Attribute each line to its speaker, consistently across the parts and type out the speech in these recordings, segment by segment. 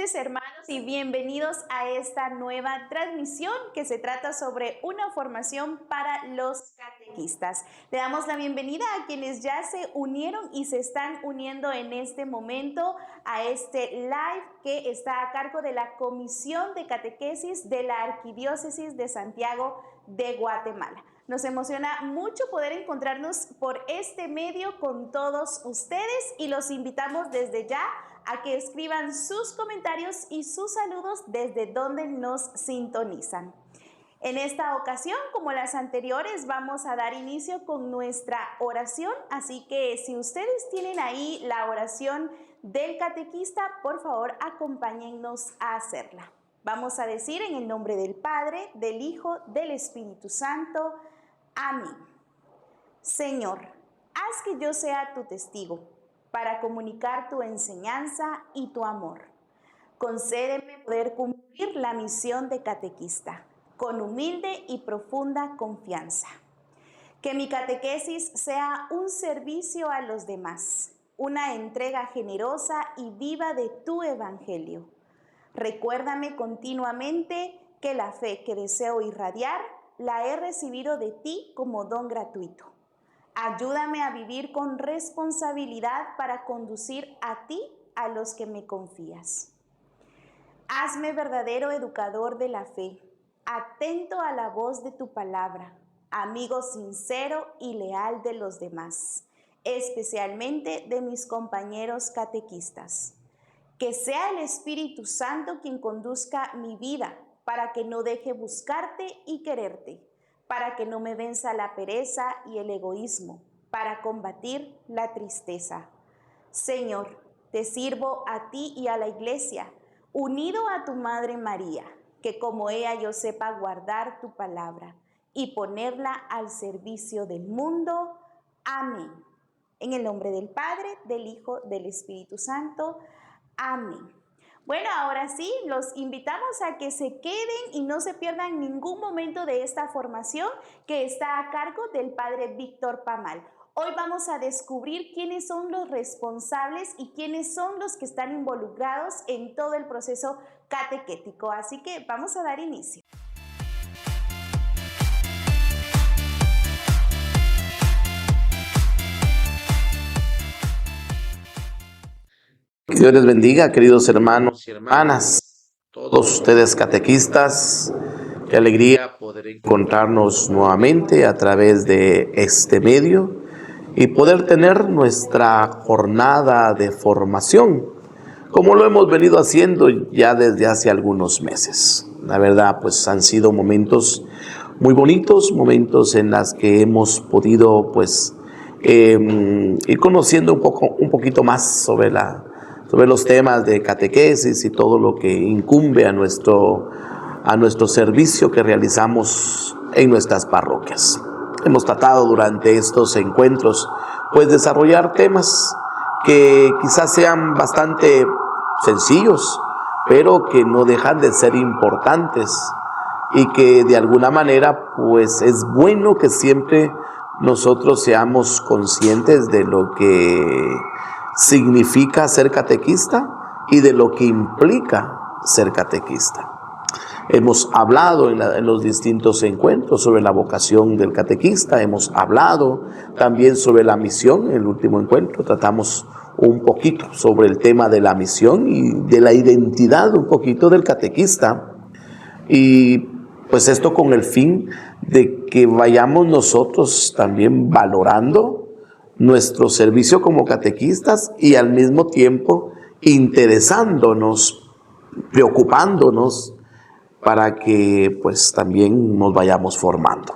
Speaker 1: noches, hermanos, y bienvenidos a esta nueva transmisión que se trata sobre una formación para los catequistas. Le damos la bienvenida a quienes ya se unieron y se están uniendo en este momento a este live que está a cargo de la Comisión de Catequesis de la Arquidiócesis de Santiago de Guatemala. Nos emociona mucho poder encontrarnos por este medio con todos ustedes y los invitamos desde ya a que escriban sus comentarios y sus saludos desde donde nos sintonizan. En esta ocasión, como las anteriores, vamos a dar inicio con nuestra oración, así que si ustedes tienen ahí la oración del catequista, por favor, acompáñennos a hacerla. Vamos a decir en el nombre del Padre, del Hijo, del Espíritu Santo. Amén. Señor, haz que yo sea tu testigo para comunicar tu enseñanza y tu amor. Concédeme poder cumplir la misión de catequista con humilde y profunda confianza. Que mi catequesis sea un servicio a los demás, una entrega generosa y viva de tu evangelio. Recuérdame continuamente que la fe que deseo irradiar la he recibido de ti como don gratuito. Ayúdame a vivir con responsabilidad para conducir a ti a los que me confías. Hazme verdadero educador de la fe, atento a la voz de tu palabra, amigo sincero y leal de los demás, especialmente de mis compañeros catequistas. Que sea el Espíritu Santo quien conduzca mi vida, para que no deje buscarte y quererte, para que no me venza la pereza y el egoísmo, para combatir la tristeza. Señor, te sirvo a ti y a la Iglesia, unido a tu Madre María, que como ella yo sepa guardar tu palabra y ponerla al servicio del mundo. Amén. En el nombre del Padre, del Hijo, del Espíritu Santo. Amén. Bueno, ahora sí, los invitamos a que se queden y no se pierdan ningún momento de esta formación que está a cargo del Padre Víctor Pamal. Hoy vamos a descubrir quiénes son los responsables y quiénes son los que están involucrados en todo el proceso catequético. Así que vamos a dar inicio.
Speaker 2: Que Dios les bendiga, queridos hermanos y hermanas, todos ustedes catequistas. Qué alegría poder encontrarnos nuevamente a través de este medio y poder tener nuestra jornada de formación, como lo hemos venido haciendo ya desde hace algunos meses. La verdad, pues han sido momentos muy bonitos, momentos en los que hemos podido ir conociendo un poquito más sobre los temas de catequesis y todo lo que incumbe a nuestro servicio que realizamos en nuestras parroquias. Hemos tratado durante estos encuentros desarrollar temas que quizás sean bastante sencillos, pero que no dejan de ser importantes y que de alguna manera es bueno que siempre nosotros seamos conscientes de lo que significa ser catequista y de lo que implica ser catequista. Hemos hablado en los distintos encuentros sobre la vocación del catequista, hemos hablado también sobre la misión. En el último encuentro tratamos un poquito sobre el tema de la misión y de la identidad un poquito del catequista, y pues esto con el fin de que vayamos nosotros también valorando nuestro servicio como catequistas y al mismo tiempo interesándonos, preocupándonos para que también nos vayamos formando.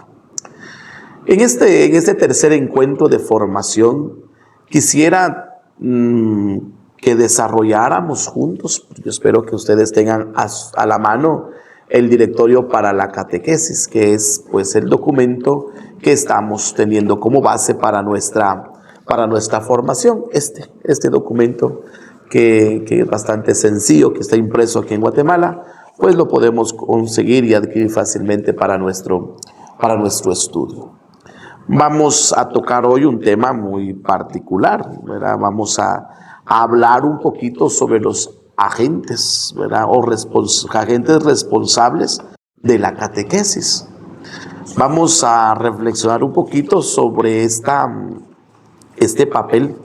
Speaker 2: En este tercer encuentro de formación quisiera que desarrolláramos juntos, yo espero que ustedes tengan a la mano el directorio para la catequesis, que es el documento que estamos teniendo como base para nuestra formación. Este documento que es bastante sencillo, que está impreso aquí en Guatemala, lo podemos conseguir y adquirir fácilmente para nuestro estudio. Vamos a tocar hoy un tema muy particular, ¿verdad? Vamos a hablar un poquito sobre los agentes, ¿verdad? O agentes responsables de la catequesis. Vamos a reflexionar un poquito sobre este papel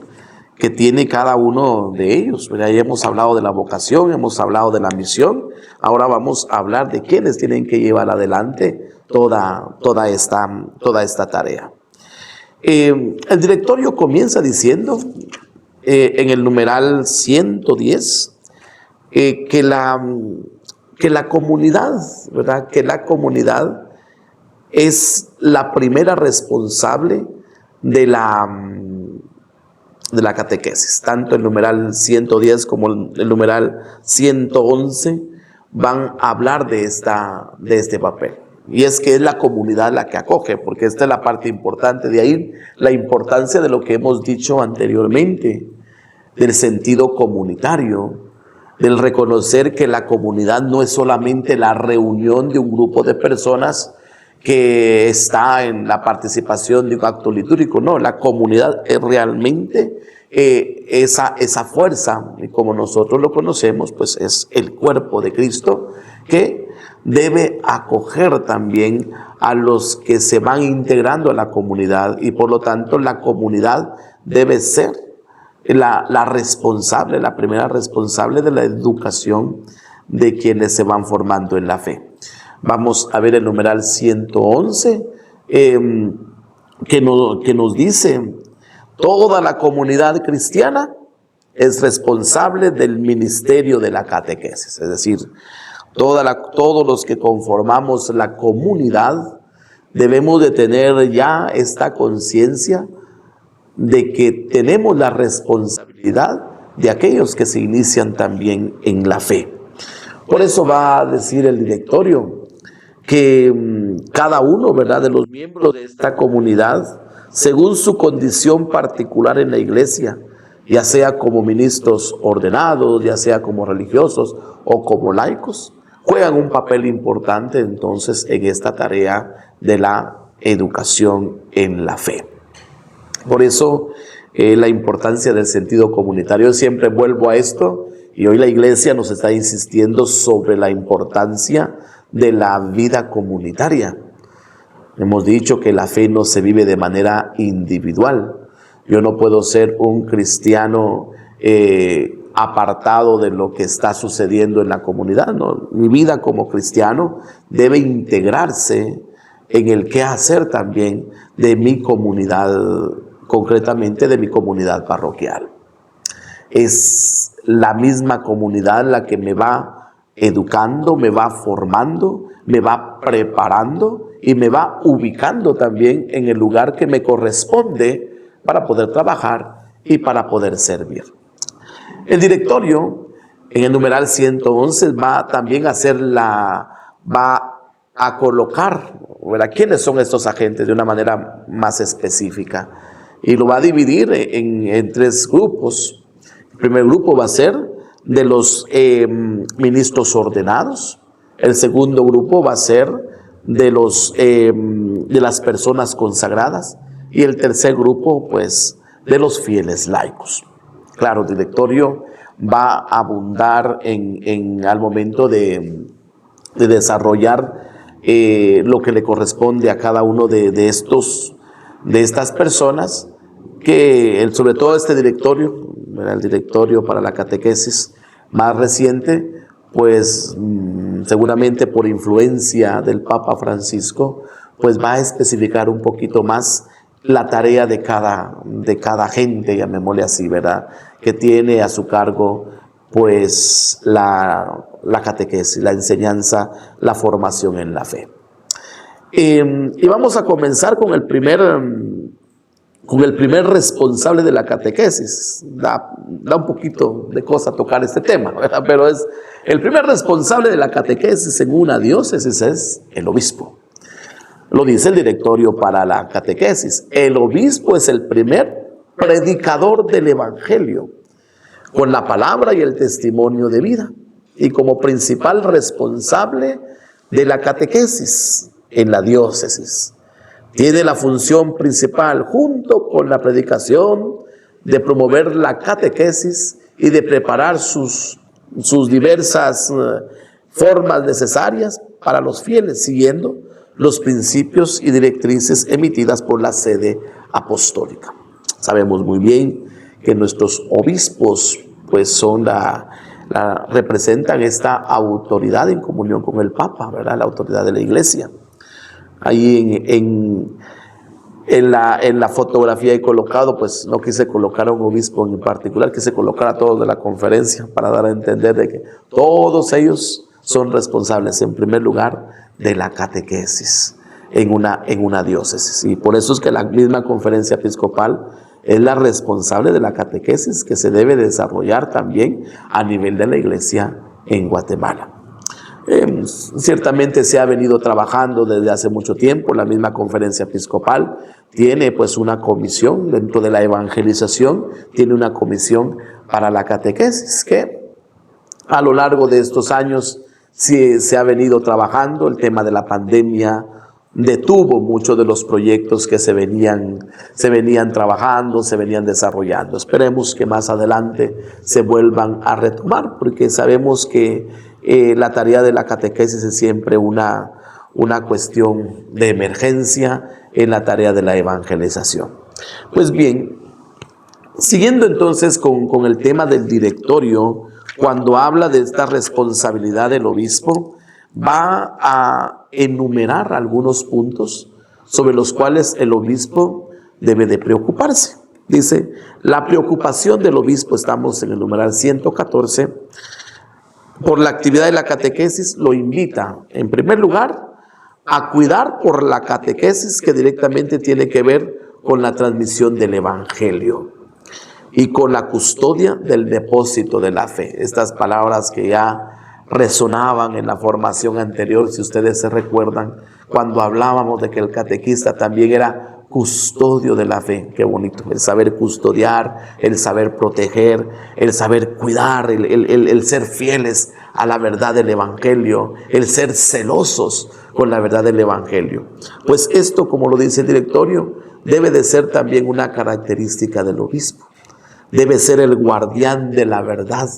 Speaker 2: que tiene cada uno de ellos. Ya hemos hablado de la vocación, hemos hablado de la misión, ahora vamos a hablar de quienes tienen que llevar adelante toda esta tarea. El directorio comienza diciendo en el numeral 110 que la comunidad, ¿verdad? Que la comunidad es la primera responsable de la catequesis. Tanto el numeral 110 como el numeral 111 van a hablar de este papel. Y es que es la comunidad la que acoge, porque esta es la parte importante. De ahí la importancia de lo que hemos dicho anteriormente, del sentido comunitario, del reconocer que la comunidad no es solamente la reunión de un grupo de personas que está en la participación de un acto litúrgico. No, la comunidad es realmente esa fuerza, y como nosotros lo conocemos, pues es el cuerpo de Cristo, que debe acoger también a los que se van integrando a la comunidad, y por lo tanto la comunidad debe ser la responsable, la primera responsable de la educación de quienes se van formando en la fe. Vamos a ver el numeral 111, que nos dice: toda la comunidad cristiana es responsable del ministerio de la catequesis. Es decir, todos los que conformamos la comunidad debemos de tener ya esta conciencia de que tenemos la responsabilidad de aquellos que se inician también en la fe. Por eso va a decir el directorio que cada uno, ¿verdad?, de los miembros de esta comunidad, según su condición particular en la iglesia, ya sea como ministros ordenados, ya sea como religiosos o como laicos, juegan un papel importante entonces en esta tarea de la educación en la fe. Por eso la importancia del sentido comunitario. Siempre vuelvo a esto, y hoy la iglesia nos está insistiendo sobre la importancia de la vida comunitaria. Hemos dicho que la fe no se vive de manera individual. Yo no puedo ser un cristiano apartado de lo que está sucediendo en la comunidad, ¿no? Mi vida como cristiano debe integrarse en el quehacer también de mi comunidad, concretamente de mi comunidad parroquial. Es la misma comunidad la que me va educando, me va formando, me va preparando y me va ubicando también en el lugar que me corresponde para poder trabajar y para poder servir. El directorio, en el numeral 111, va también a colocar, ¿verdad?, quiénes son estos agentes de una manera más específica, y lo va a dividir en tres grupos. El primer grupo va a ser de los ministros ordenados. El segundo grupo va a ser de las personas consagradas, y el tercer grupo, pues, de los fieles laicos. Claro, el directorio va a abundar al momento de desarrollar lo que le corresponde a cada uno de estas personas, que sobre todo este directorio, el directorio para la catequesis más reciente, pues seguramente por influencia del Papa Francisco, pues va a especificar un poquito más la tarea de cada gente, llamémosle así, ¿verdad?, que tiene a su cargo pues la catequesis, la enseñanza, la formación en la fe. Y vamos a comenzar con el primer responsable de la catequesis. Da un poquito de cosa tocar este tema, ¿verdad? Pero es el primer responsable de la catequesis en una diócesis es el obispo. Lo dice el directorio para la catequesis. El obispo es el primer predicador del evangelio, con la palabra y el testimonio de vida, y como principal responsable de la catequesis en la diócesis. Tiene la función principal, junto con la predicación, de promover la catequesis y de preparar sus sus diversas formas necesarias para los fieles, siguiendo los principios y directrices emitidas por la sede apostólica. Sabemos muy bien que nuestros obispos pues son representan esta autoridad en comunión con el Papa, ¿verdad? La autoridad de la Iglesia. Ahí en la fotografía he colocado, pues no quise colocar a un obispo en particular, quise colocar a todos de la conferencia para dar a entender de que todos ellos son responsables en primer lugar de la catequesis en una diócesis. Y por eso es que la misma conferencia episcopal es la responsable de la catequesis que se debe desarrollar también a nivel de la Iglesia en Guatemala. Ciertamente se ha venido trabajando desde hace mucho tiempo. La misma conferencia episcopal tiene pues una comisión dentro de la evangelización, tiene una comisión para la catequesis que a lo largo de estos años se ha venido trabajando. El tema de la pandemia detuvo muchos de los proyectos que se venían trabajando, se venían desarrollando. Esperemos que más adelante se vuelvan a retomar, porque sabemos que la tarea de la catequesis es siempre una cuestión de emergencia en la tarea de la evangelización. Pues bien, siguiendo entonces con el tema del directorio, cuando habla de esta responsabilidad del obispo, va a enumerar algunos puntos sobre los cuales el obispo debe de preocuparse. Dice, la preocupación del obispo, estamos en el numeral 114, por la actividad de la catequesis, lo invita, en primer lugar, a cuidar por la catequesis que directamente tiene que ver con la transmisión del Evangelio y con la custodia del depósito de la fe. Estas palabras que ya resonaban en la formación anterior, si ustedes se recuerdan, cuando hablábamos de que el catequista también era custodio de la fe. Qué bonito, el saber custodiar, el saber proteger, el saber cuidar, el ser fieles a la verdad del Evangelio, el ser celosos con la verdad del Evangelio. Pues esto, como lo dice el directorio, debe de ser también una característica del obispo. Debe ser el guardián de la verdad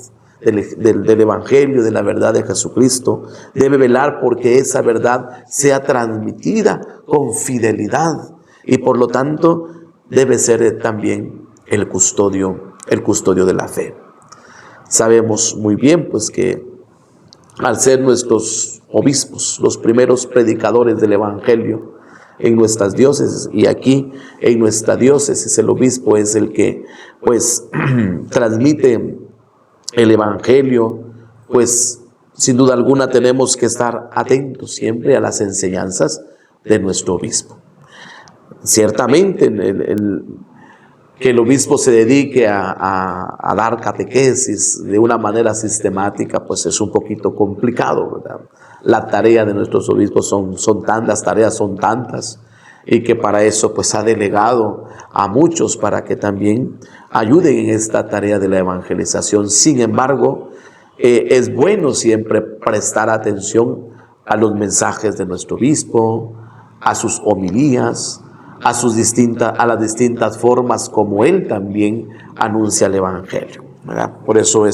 Speaker 2: del Evangelio, de la verdad de Jesucristo. Debe velar porque esa verdad sea transmitida con fidelidad y por lo tanto debe ser también el custodio de la fe. Sabemos muy bien pues que al ser nuestros obispos los primeros predicadores del Evangelio en nuestras diócesis, y aquí en nuestra diócesis el obispo es el que pues transmite el Evangelio, pues sin duda alguna tenemos que estar atentos siempre a las enseñanzas de nuestro obispo. Ciertamente que el obispo se dedique a dar catequesis de una manera sistemática, pues es un poquito complicado, ¿verdad? La tarea de nuestros obispos las tareas son tantas, y que para eso pues ha delegado a muchos para que también ayuden en esta tarea de la evangelización. Sin embargo, es bueno siempre prestar atención a los mensajes de nuestro obispo, a sus homilías, a las distintas formas como él también anuncia el Evangelio, ¿verdad? Por eso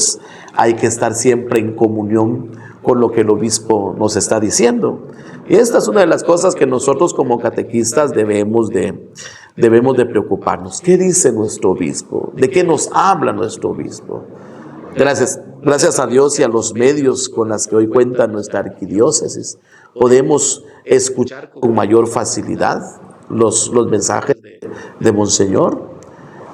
Speaker 2: hay que estar siempre en comunión con lo que el obispo nos está diciendo. Y esta es una de las cosas que nosotros como catequistas debemos de preocuparnos. ¿Qué dice nuestro obispo? ¿De qué nos habla nuestro obispo? Gracias a Dios y a los medios con los que hoy cuenta nuestra arquidiócesis, podemos escuchar con mayor facilidad los mensajes de Monseñor.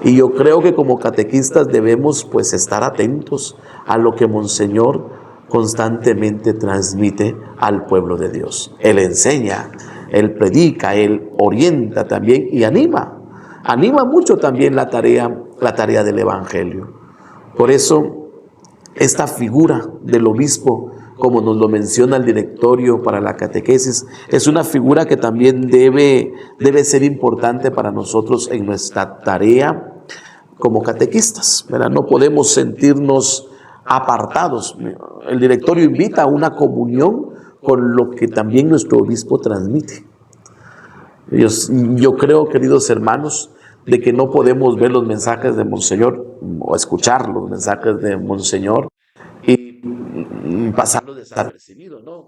Speaker 2: Y yo creo que como catequistas debemos pues estar atentos a lo que Monseñor constantemente transmite al pueblo de Dios. Él enseña, él predica, él orienta también y anima mucho también la tarea del Evangelio. Por eso esta figura del obispo, como nos lo menciona el directorio para la catequesis, es una figura que también debe ser importante para nosotros en nuestra tarea como catequistas, ¿verdad? No podemos sentirnos apartados. El directorio invita a una comunión con lo que también nuestro obispo transmite. Yo creo, queridos hermanos, de que no podemos ver los mensajes de Monseñor o escuchar los mensajes de Monseñor y pasarlo desapercibido, ¿no?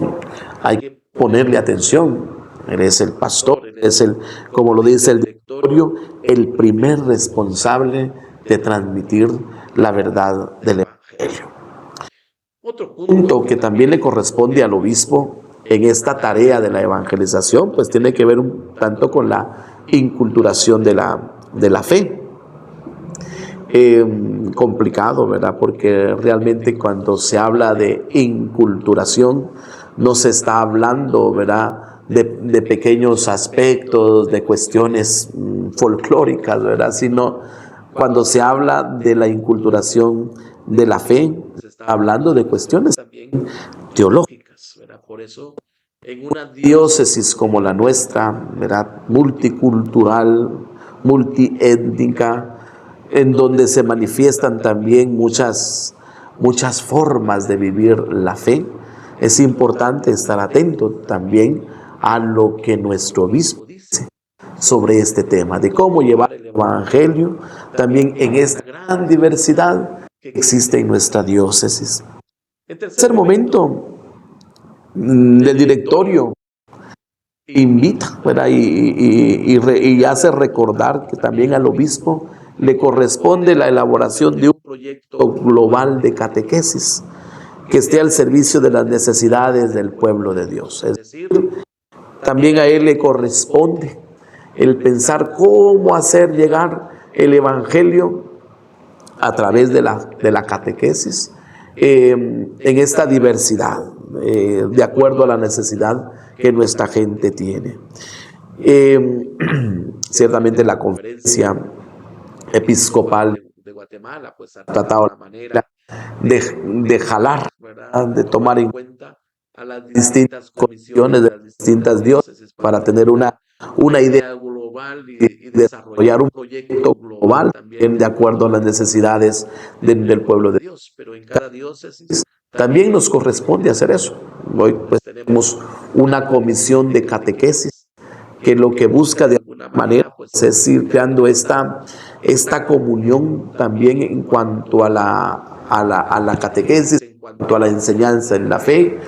Speaker 2: Hay que ponerle atención. Eres el pastor, eres como lo dice el directorio, el primer responsable de transmitir la verdad del Evangelio. Otro punto que también le corresponde al obispo en esta tarea de la evangelización, pues tiene que ver un tanto con la inculturación de la fe. Complicado, ¿verdad? Porque realmente cuando se habla de inculturación, no se está hablando, ¿verdad?, de pequeños aspectos, de cuestiones folclóricas, ¿verdad? Sino cuando se habla de la inculturación de la fe, se está hablando de cuestiones también teológicas, ¿verdad? Por eso, en una diócesis como la nuestra, ¿verdad?, multicultural, multiétnica, en donde se manifiestan también muchas formas de vivir la fe, es importante estar atento también a lo que nuestro obispo dice sobre este tema, de cómo llevar el Evangelio también en esta gran diversidad que existe en nuestra diócesis. En tercer momento, del directorio invita, ¿verdad?, y hace recordar que también al obispo le corresponde la elaboración de un proyecto global de catequesis que esté al servicio de las necesidades del pueblo de Dios. Es decir, también a él le corresponde el pensar cómo hacer llegar el Evangelio a través de la catequesis en esta diversidad, de acuerdo a la necesidad que nuestra gente tiene. Ciertamente la conferencia episcopal de Guatemala pues ha tratado la manera de jalar, ¿verdad?, de tomar en cuenta a las distintas comisiones de las distintas diócesis para tener una idea global y desarrollar un proyecto global también de acuerdo a las necesidades del pueblo de Dios. Pero en cada diócesis también nos corresponde hacer eso. Hoy pues tenemos una comisión de catequesis que lo que busca de alguna manera pues es ir creando esta comunión también en cuanto a la catequesis, en cuanto a la enseñanza en la fe.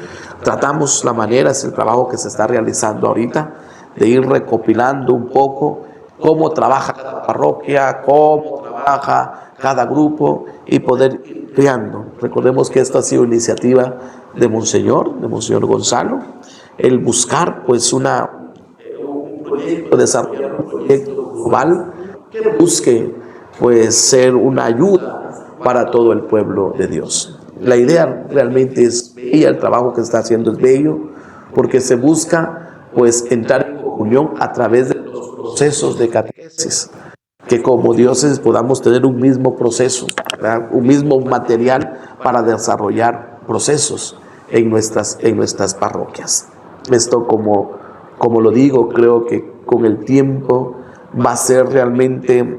Speaker 2: Tratamos la manera, es el trabajo que se está realizando ahorita, de ir recopilando un poco cómo trabaja cada parroquia, cómo trabaja cada grupo y poder ir creando. Recordemos que esto ha sido iniciativa de Monseñor Gonzalo, el buscar pues un proyecto, desarrollar un proyecto global que busque pues ser una ayuda para todo el pueblo de Dios. La idea realmente es bella, el trabajo que está haciendo es bello, porque se busca pues entrar en comunión a través de los procesos de catequesis, que como diócesis podamos tener un mismo proceso, ¿verdad?, un mismo material para desarrollar procesos en nuestras parroquias. Esto, como lo digo, creo que con el tiempo va a ser realmente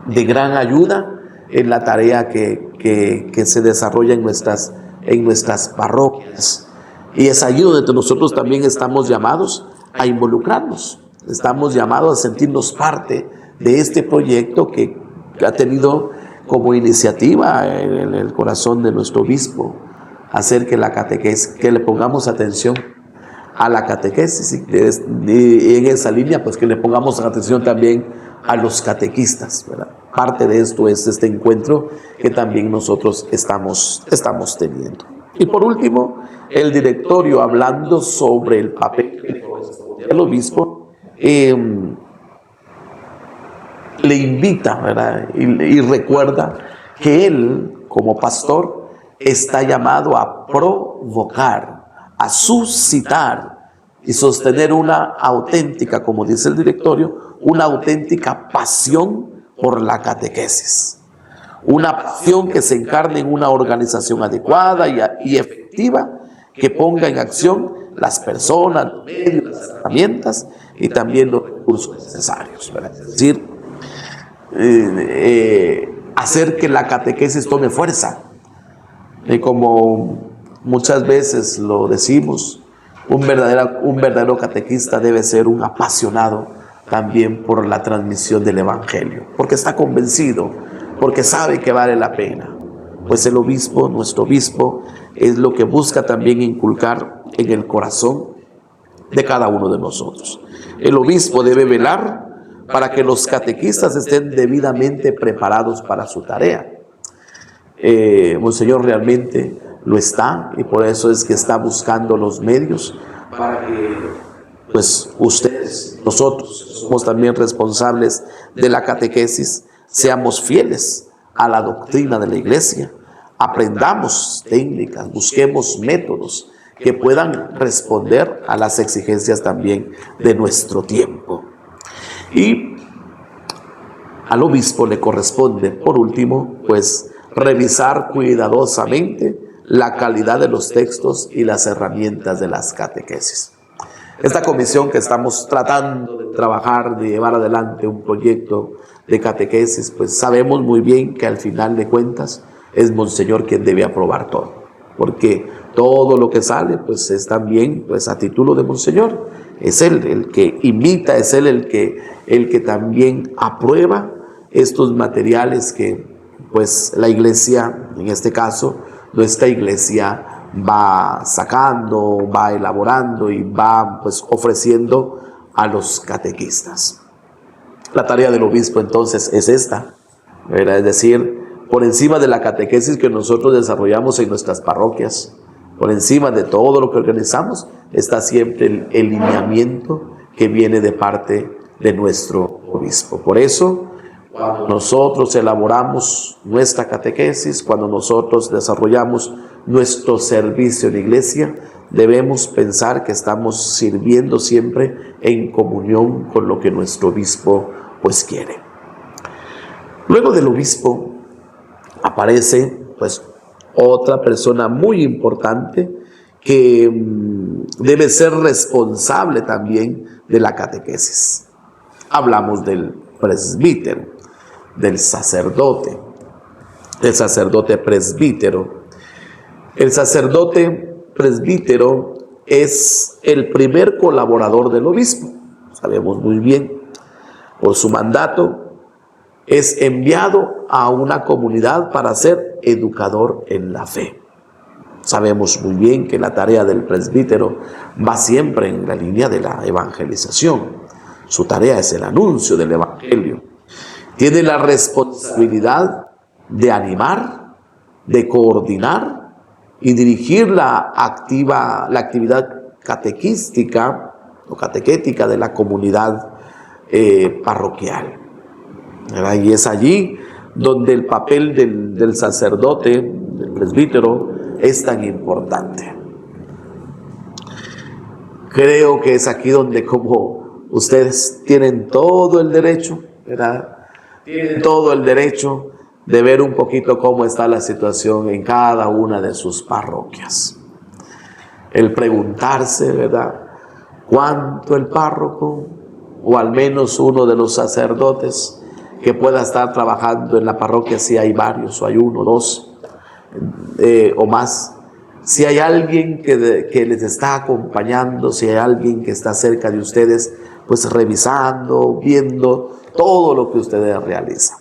Speaker 2: de gran ayuda en la tarea que se desarrolla en nuestras parroquias. Y es ahí donde nosotros también estamos llamados a involucrarnos. Estamos llamados a sentirnos parte de este proyecto que ha tenido como iniciativa en el corazón de nuestro obispo, hacer que la catequesis, que le pongamos atención a la catequesis y en esa línea pues que le pongamos atención también a los catequistas, ¿verdad? Parte de esto es este encuentro que también nosotros estamos teniendo. Y por último, el directorio, hablando sobre el papel que le corresponde al obispo, le invita, ¿verdad?, y recuerda que él, como pastor, está llamado a provocar, a suscitar y sostener una auténtica, como dice el directorio, una auténtica pasión por la catequesis. Una pasión que se encarne en una organización adecuada y efectiva, que ponga en acción las personas, los medios, las herramientas y también los recursos necesarios, ¿verdad? Es decir, hacer que la catequesis tome fuerza. Y como muchas veces lo decimos, un verdadero catequista debe ser un apasionado también por la transmisión del Evangelio, porque está convencido, porque sabe que vale la pena. Pues el obispo, nuestro obispo, es lo que busca también inculcar en el corazón de cada uno de nosotros. El obispo debe velar para que los catequistas estén debidamente preparados para su tarea. Monseñor realmente lo está, y por eso es que está buscando los medios para que pues ustedes, nosotros, somos también responsables de la catequesis, seamos fieles a la doctrina de la Iglesia, aprendamos técnicas, busquemos métodos que puedan responder a las exigencias también de nuestro tiempo. Y al obispo le corresponde, por último, pues revisar cuidadosamente la calidad de los textos y las herramientas de las catequesis. Esta comisión que estamos tratando de trabajar, de llevar adelante un proyecto de catequesis, pues sabemos muy bien que al final de cuentas es Monseñor quien debe aprobar todo, porque todo lo que sale pues es también pues a título de Monseñor. Es Él el que imita, es Él el que también aprueba estos materiales que pues la Iglesia, en este caso nuestra Iglesia, va sacando, va elaborando y va pues ofreciendo a los catequistas. La tarea del obispo entonces es esta, ¿verdad? Es decir, por encima de la catequesis que nosotros desarrollamos en nuestras parroquias, por encima de todo lo que organizamos, está siempre el lineamiento que viene de parte de nuestro obispo. Por eso, cuando nosotros elaboramos nuestra catequesis, cuando nosotros desarrollamos nuestro servicio en la Iglesia, debemos pensar que estamos sirviendo siempre en comunión con lo que nuestro obispo pues quiere. Luego del obispo aparece pues otra persona muy importante que debe ser responsable también de la catequesis. Hablamos del presbítero, del sacerdote presbítero. El sacerdote presbítero es el primer colaborador del obispo. Sabemos muy bien, por su mandato, es enviado a una comunidad para ser educador en la fe. Sabemos muy bien que la tarea del presbítero va siempre en la línea de la evangelización. Su tarea es el anuncio del evangelio. Tiene la responsabilidad de animar, de coordinar y dirigir la actividad catequística o catequética de la comunidad parroquial. Y es allí donde el papel del sacerdote, del presbítero, es tan importante. Creo que es aquí donde, como ustedes tienen todo el derecho, ¿verdad? Tienen todo el derecho de ver un poquito cómo está la situación en cada una de sus parroquias. El preguntarse, ¿verdad?, cuánto el párroco, o al menos uno de los sacerdotes que pueda estar trabajando en la parroquia, si hay varios, o hay uno, dos, o más, si hay alguien que les está acompañando, si hay alguien que está cerca de ustedes, pues revisando, viendo todo lo que ustedes realizan.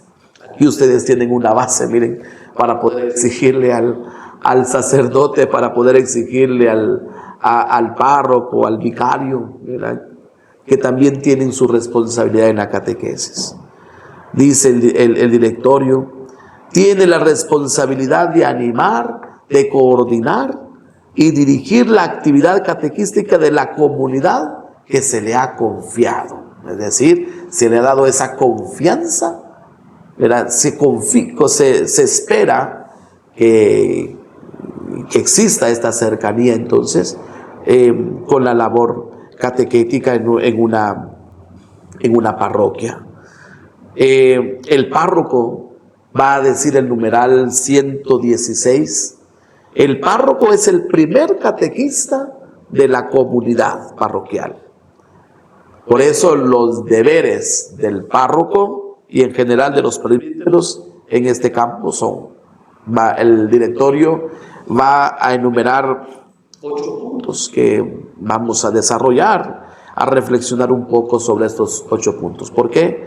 Speaker 2: Y ustedes tienen una base, miren, para poder exigirle al sacerdote, para poder exigirle al párroco, al vicario, ¿verdad?, que también tienen su responsabilidad en la catequesis. Dice el directorio, tiene la responsabilidad de animar, de coordinar y dirigir la actividad catequística de la comunidad que se le ha confiado. Es decir, se le ha dado esa confianza, ¿verdad? Se espera que exista esta cercanía entonces con la labor catequética en una parroquia. El párroco va a decir el numeral 116. El párroco es el primer catequista de la comunidad parroquial. Por eso los deberes del párroco y en general de los presbíteros en este campo son, el directorio va a enumerar 8 puntos que vamos a desarrollar, a reflexionar un poco sobre estos 8 puntos. ¿Por qué?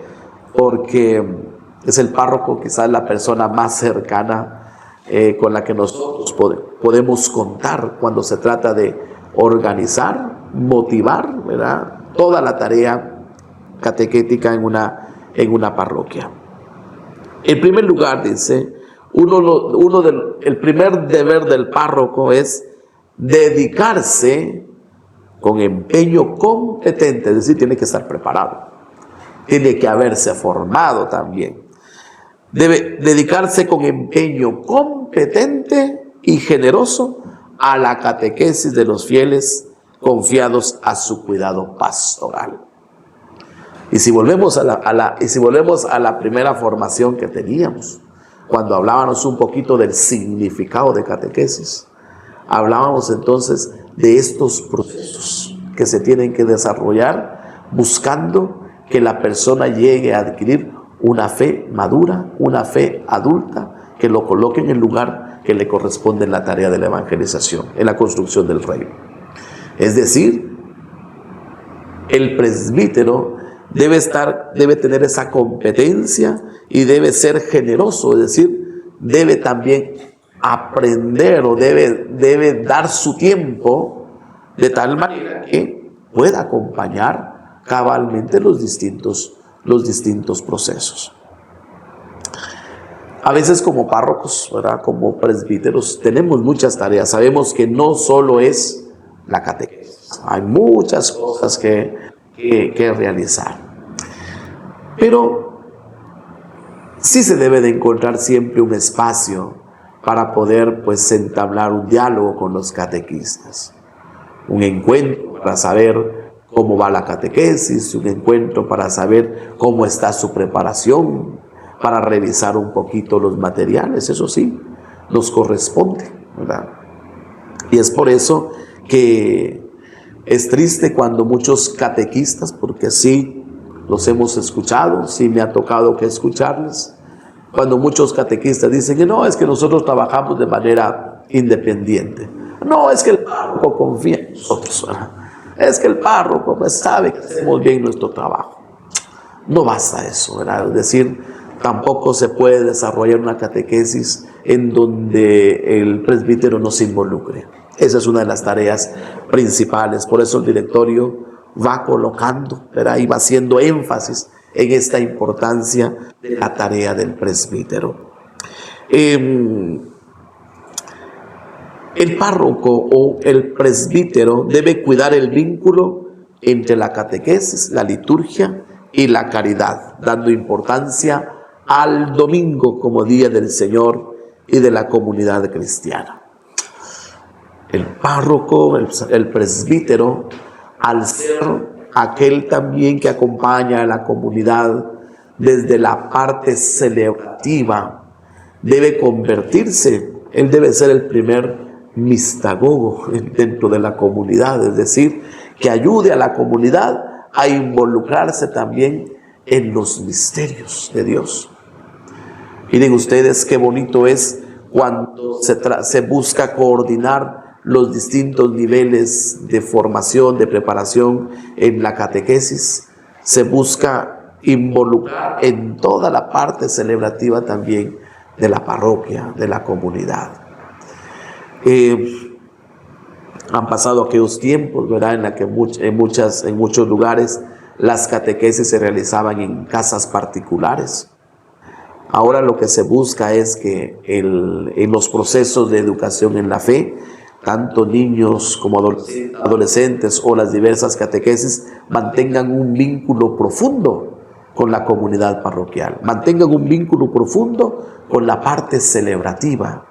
Speaker 2: Porque es el párroco quizás la persona más cercana con la que nosotros podemos contar cuando se trata de organizar, motivar, ¿verdad?, toda la tarea catequética en una parroquia. En primer lugar, dice, el primer deber del párroco es dedicarse con empeño competente, es decir, tiene que estar preparado, tiene que haberse formado también. Debe dedicarse con empeño competente y generoso a la catequesis de los fieles confiados a su cuidado pastoral. Y si volvemos a la primera formación que teníamos, cuando hablábamos un poquito del significado de catequesis, hablábamos entonces de estos procesos que se tienen que desarrollar buscando que la persona llegue a adquirir una fe madura, una fe adulta, que lo coloque en el lugar que le corresponde en la tarea de la evangelización, en la construcción del reino. Es decir, el presbítero debe tener esa competencia y debe ser generoso, es decir, debe también aprender o debe dar su tiempo de tal manera que pueda acompañar cabalmente los distintos procesos. A veces como párrocos, ¿verdad?, como presbíteros, tenemos muchas tareas. Sabemos que no solo es la catequesis, hay muchas cosas que realizar. Pero sí se debe de encontrar siempre un espacio para poder, pues, entablar un diálogo con los catequistas. Un encuentro para saber cómo va la catequesis, un encuentro para saber cómo está su preparación, para revisar un poquito los materiales, eso sí, nos corresponde, ¿verdad? Y es por eso que es triste cuando muchos catequistas, porque sí los hemos escuchado, sí me ha tocado que escucharles, cuando muchos catequistas dicen que no, es que nosotros trabajamos de manera independiente. No, es que el párroco confía en nosotros, ¿verdad? Es que el párroco pues sabe que hacemos bien nuestro trabajo. No basta eso, ¿verdad? Es decir, tampoco se puede desarrollar una catequesis en donde el presbítero no se involucre. Esa es una de las tareas principales. Por eso el directorio va colocando, ¿verdad?, y va haciendo énfasis en esta importancia de la tarea del presbítero. El párroco o el presbítero debe cuidar el vínculo entre la catequesis, la liturgia y la caridad, dando importancia al domingo como día del Señor y de la comunidad cristiana. El párroco, el presbítero, al ser aquel también que acompaña a la comunidad desde la parte celebrativa, debe convertirse, él debe ser el primer mistagogo dentro de la comunidad, es decir, que ayude a la comunidad a involucrarse también en los misterios de Dios. Miren ustedes qué bonito es cuando se busca coordinar los distintos niveles de formación, de preparación en la catequesis. Se busca involucrar en toda la parte celebrativa también de la parroquia, de la comunidad. Han pasado aquellos tiempos, ¿verdad?, en la que en muchos lugares las catequesis se realizaban en casas particulares. Ahora lo que se busca es que en los procesos de educación en la fe, tanto niños como adolescentes o las diversas catequesis mantengan un vínculo profundo con la comunidad parroquial, mantengan un vínculo profundo con la parte celebrativa.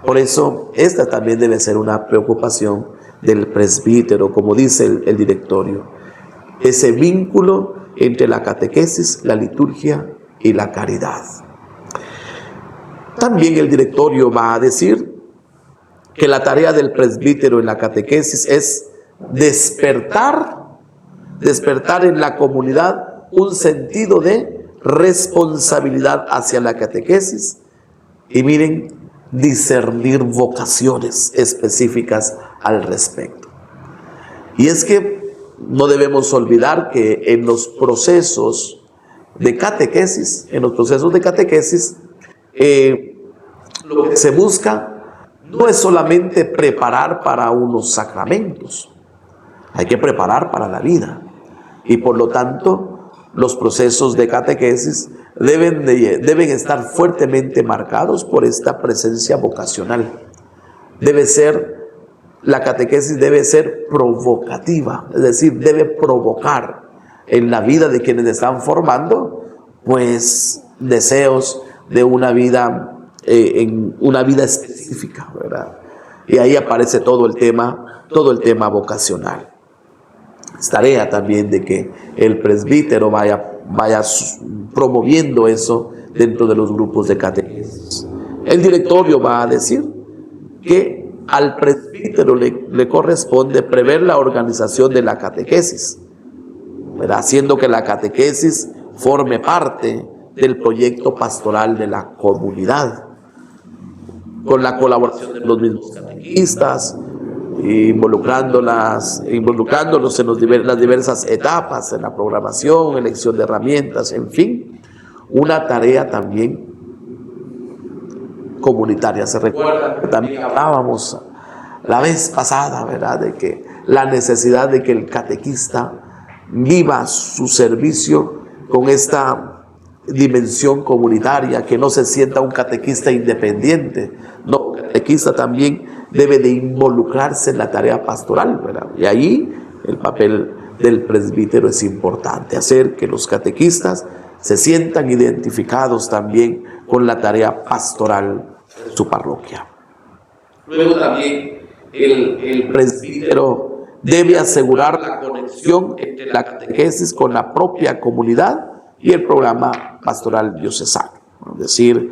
Speaker 2: Por eso, esta también debe ser una preocupación del presbítero, como dice el directorio. Ese vínculo entre la catequesis, la liturgia y la caridad. También el directorio va a decir que la tarea del presbítero en la catequesis es despertar en la comunidad un sentido de responsabilidad hacia la catequesis y miren, discernir vocaciones específicas al respecto. Y es que no debemos olvidar que en los procesos de catequesis, lo que se busca no es solamente preparar para unos sacramentos, hay que preparar para la vida. Y por lo tanto, los procesos de catequesis deben estar fuertemente marcados por esta presencia vocacional. La catequesis debe ser provocativa, es decir, debe provocar en la vida de quienes están formando, pues, deseos de una vida, en una vida específica, ¿verdad? Y ahí aparece todo el tema vocacional. Es tarea también de que el presbítero vaya promoviendo eso dentro de los grupos de catequesis. El directorio va a decir que al presbítero le corresponde prever la organización de la catequesis, ¿verdad? Haciendo que la catequesis forme parte del proyecto pastoral de la comunidad, con la colaboración de los mismos catequistas, involucrándolos en las diversas etapas, en la programación, elección de herramientas, en fin, una tarea también comunitaria. Se recuerda que también hablábamos la vez pasada, ¿verdad?, de que la necesidad de que el catequista viva su servicio con esta dimensión comunitaria, que no se sienta un catequista independiente. No, el catequista también debe de involucrarse en la tarea pastoral, ¿verdad? Y ahí el papel del presbítero es importante, hacer que los catequistas se sientan identificados también con la tarea pastoral de su parroquia. Luego también el presbítero debe asegurar la conexión entre la catequesis con la propia comunidad y el programa pastoral diocesano. Es decir,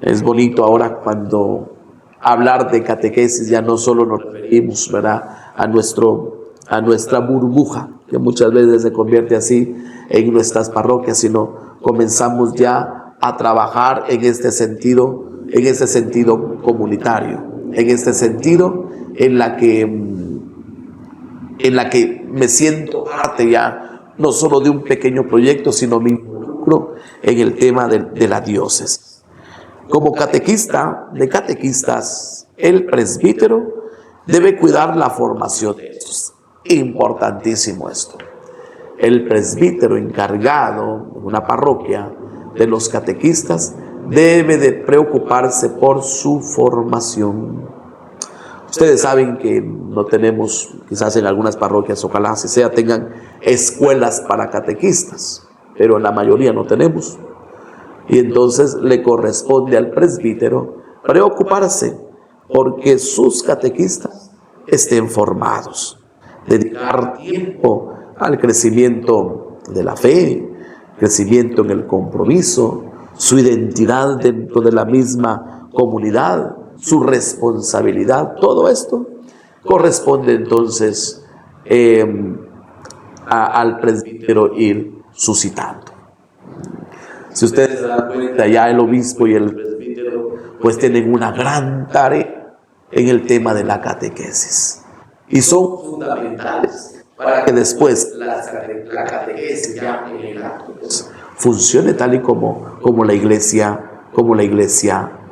Speaker 2: es bonito ahora cuando hablar de catequesis ya no solo nos referimos, ¿verdad?, a nuestra burbuja, que muchas veces se convierte así en nuestras parroquias, sino comenzamos ya a trabajar en este sentido comunitario, en este sentido en la que me siento parte ya no solo de un pequeño proyecto, sino me involucro en el tema de la diócesis. Como catequista de catequistas, el presbítero debe cuidar la formación de estos. Importantísimo esto. El presbítero encargado de una parroquia de los catequistas debe de preocuparse por su formación. Ustedes saben que no tenemos, quizás en algunas parroquias, ojalá así sea, tengan escuelas para catequistas, pero en la mayoría no tenemos. Y entonces le corresponde al presbítero preocuparse porque sus catequistas estén formados, dedicar tiempo al crecimiento de la fe, crecimiento en el compromiso, su identidad dentro de la misma comunidad, su responsabilidad. Todo esto corresponde entonces al presbítero ir suscitando. Si ustedes se dan cuenta, ya el obispo y el presbítero pues tienen una gran tarea en el tema de la catequesis. Y son fundamentales para que después la catequesis ya en el acto pues, funcione tal y como la iglesia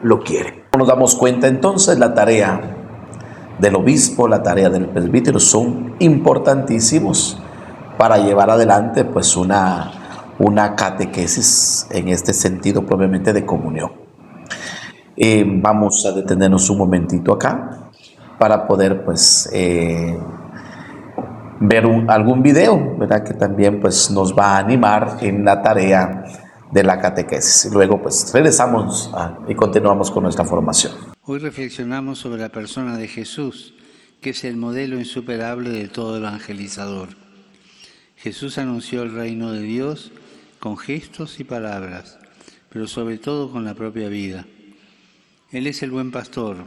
Speaker 2: lo quiere. Nos damos cuenta entonces, la tarea del obispo, la tarea del presbítero son importantísimos para llevar adelante pues una catequesis en este sentido propiamente de comunión. Vamos a detenernos un momentito acá para poder pues ver algún video, ¿verdad?, que también pues nos va a animar en la tarea de la catequesis. Y luego pues regresamos y continuamos con nuestra formación.
Speaker 3: Hoy reflexionamos sobre la persona de Jesús, que es el modelo insuperable de todo evangelizador. Jesús anunció el reino de Dios con gestos y palabras, pero sobre todo con la propia vida. Él es el buen pastor,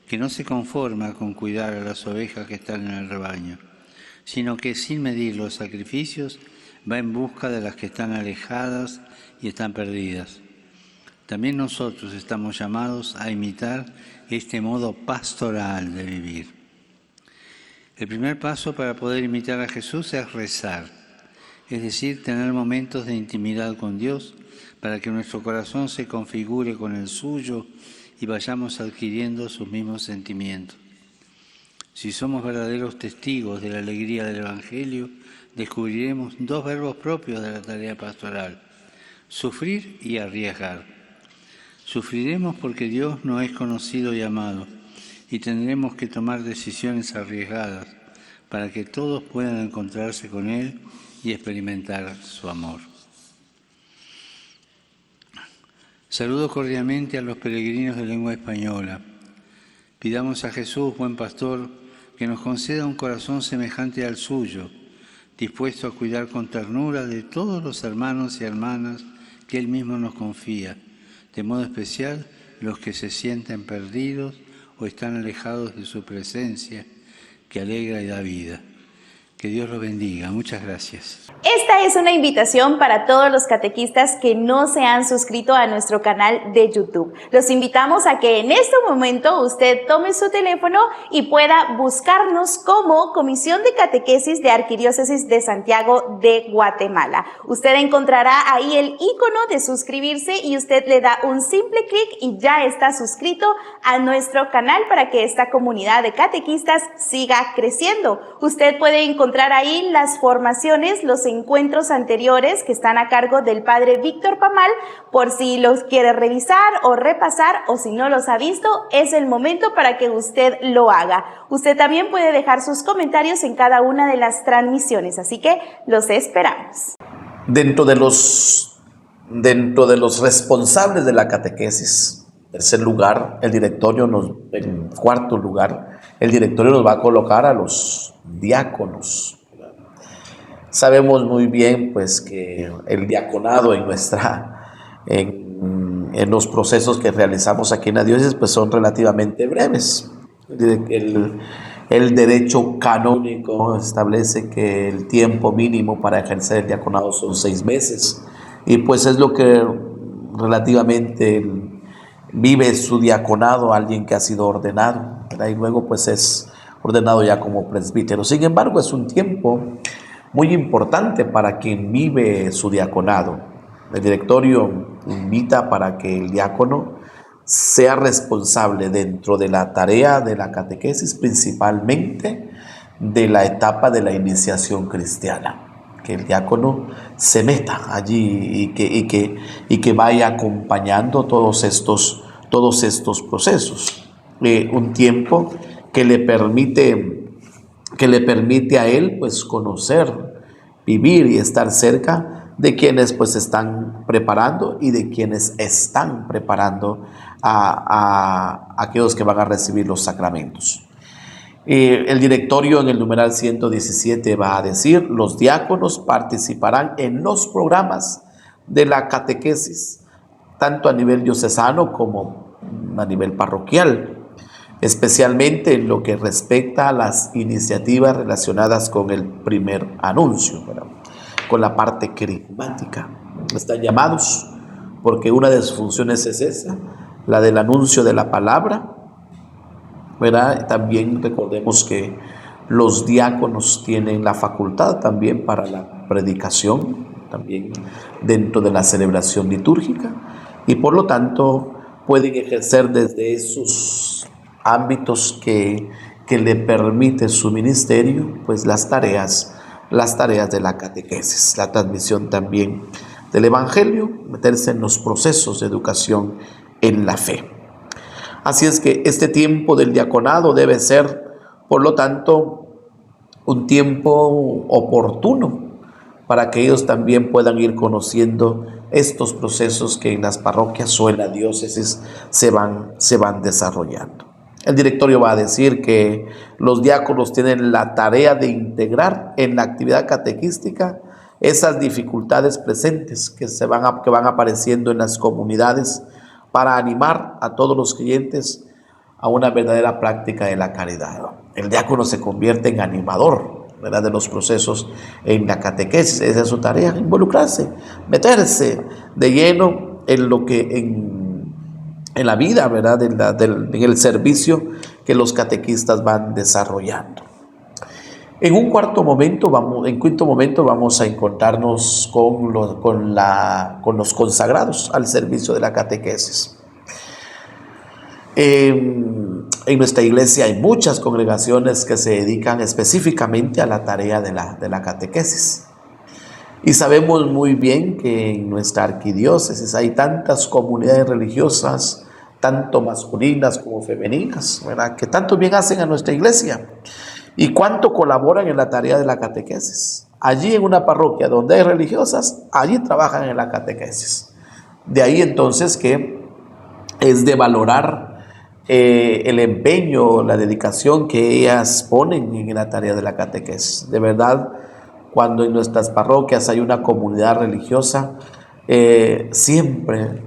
Speaker 3: que no se conforma con cuidar a las ovejas que están en el rebaño, sino que sin medir los sacrificios va en busca de las que están alejadas y están perdidas. También nosotros estamos llamados a imitar este modo pastoral de vivir. El primer paso para poder imitar a Jesús es rezar, es decir, tener momentos de intimidad con Dios para que nuestro corazón se configure con el suyo y vayamos adquiriendo sus mismos sentimientos. Si somos verdaderos testigos de la alegría del Evangelio, descubriremos dos verbos propios de la tarea pastoral: sufrir y arriesgar. Sufriremos porque Dios no es conocido y amado, y tendremos que tomar decisiones arriesgadas para que todos puedan encontrarse con Él y experimentar su amor. Saludo cordialmente a los peregrinos de lengua española. Pidamos a Jesús, buen pastor, que nos conceda un corazón semejante al suyo, dispuesto a cuidar con ternura de todos los hermanos y hermanas que Él mismo nos confía, de modo especial los que se sienten perdidos o están alejados de su presencia, que alegra y da vida. Que Dios los bendiga. Muchas gracias.
Speaker 1: Esta es una invitación para todos los catequistas que no se han suscrito a nuestro canal de YouTube. Los invitamos a que en este momento usted tome su teléfono y pueda buscarnos como Comisión de Catequesis de Arquidiócesis de Santiago de Guatemala. Usted encontrará ahí el icono de suscribirse y usted le da un simple clic y ya está suscrito a nuestro canal para que esta comunidad de catequistas siga creciendo. Usted puede encontrar ahí las formaciones, los encuentros anteriores que están a cargo del padre Víctor Pamal, por si los quiere revisar o repasar, o si no los ha visto, es el momento para que usted lo haga. Usted también puede dejar sus comentarios en cada una de las transmisiones, así que los esperamos.
Speaker 2: Dentro de los responsables de la catequesis, en tercer lugar, en cuarto lugar, el directorio nos va a colocar a los diáconos. Sabemos muy bien pues que el diaconado en los procesos que realizamos aquí en la diócesis pues son relativamente breves. El derecho canónico establece que el tiempo mínimo para ejercer el diaconado son 6 meses y pues es lo que relativamente vive su diaconado alguien que ha sido ordenado, ¿verdad? Y luego pues es ordenado ya como presbítero. Sin embargo, es un tiempo muy importante para quien vive su diaconado. El directorio invita para que el diácono sea responsable dentro de la tarea de la catequesis, principalmente de la etapa de la iniciación cristiana. Que el diácono se meta allí y que vaya acompañando todos estos procesos. Un tiempo que le permite a él pues conocer, vivir y estar cerca de quienes pues están preparando y de quienes están preparando a aquellos que van a recibir los sacramentos. El directorio en el numeral 117 va a decir: los diáconos participarán en los programas de la catequesis, tanto a nivel diocesano como a nivel parroquial, especialmente en lo que respecta a las iniciativas relacionadas con el primer anuncio, ¿verdad? Con la parte querigmática. Están llamados porque una de sus funciones es esa, la del anuncio de la palabra, ¿verdad? También recordemos que los diáconos tienen la facultad también para la predicación, también dentro de la celebración litúrgica, y por lo tanto pueden ejercer desde esos ámbitos que le permite su ministerio, pues las tareas de la catequesis, la transmisión también del Evangelio, meterse en los procesos de educación en la fe. Así es que este tiempo del diaconado debe ser, por lo tanto, un tiempo oportuno para que ellos también puedan ir conociendo estos procesos que en las parroquias o en la diócesis se van desarrollando. El directorio va a decir que los diáconos tienen la tarea de integrar en la actividad catequística esas dificultades presentes que van apareciendo en las comunidades para animar a todos los creyentes a una verdadera práctica de la caridad. El diácono se convierte en animador, ¿verdad?, de los procesos en la catequesis. Esa es su tarea, involucrarse, meterse de lleno en lo que en la vida, ¿verdad?, en el servicio que los catequistas van desarrollando. En quinto momento vamos a encontrarnos con los consagrados al servicio de la catequesis. En nuestra iglesia hay muchas congregaciones que se dedican específicamente a la tarea de la catequesis. Y sabemos muy bien que en nuestra arquidiócesis hay tantas comunidades religiosas, tanto masculinas como femeninas, ¿verdad?, que tanto bien hacen a nuestra iglesia y cuánto colaboran en la tarea de la catequesis. Allí en una parroquia donde hay religiosas, allí trabajan en la catequesis. De ahí entonces que es de valorar el empeño, la dedicación que ellas ponen en la tarea de la catequesis. De verdad, cuando en nuestras parroquias hay una comunidad religiosa, siempre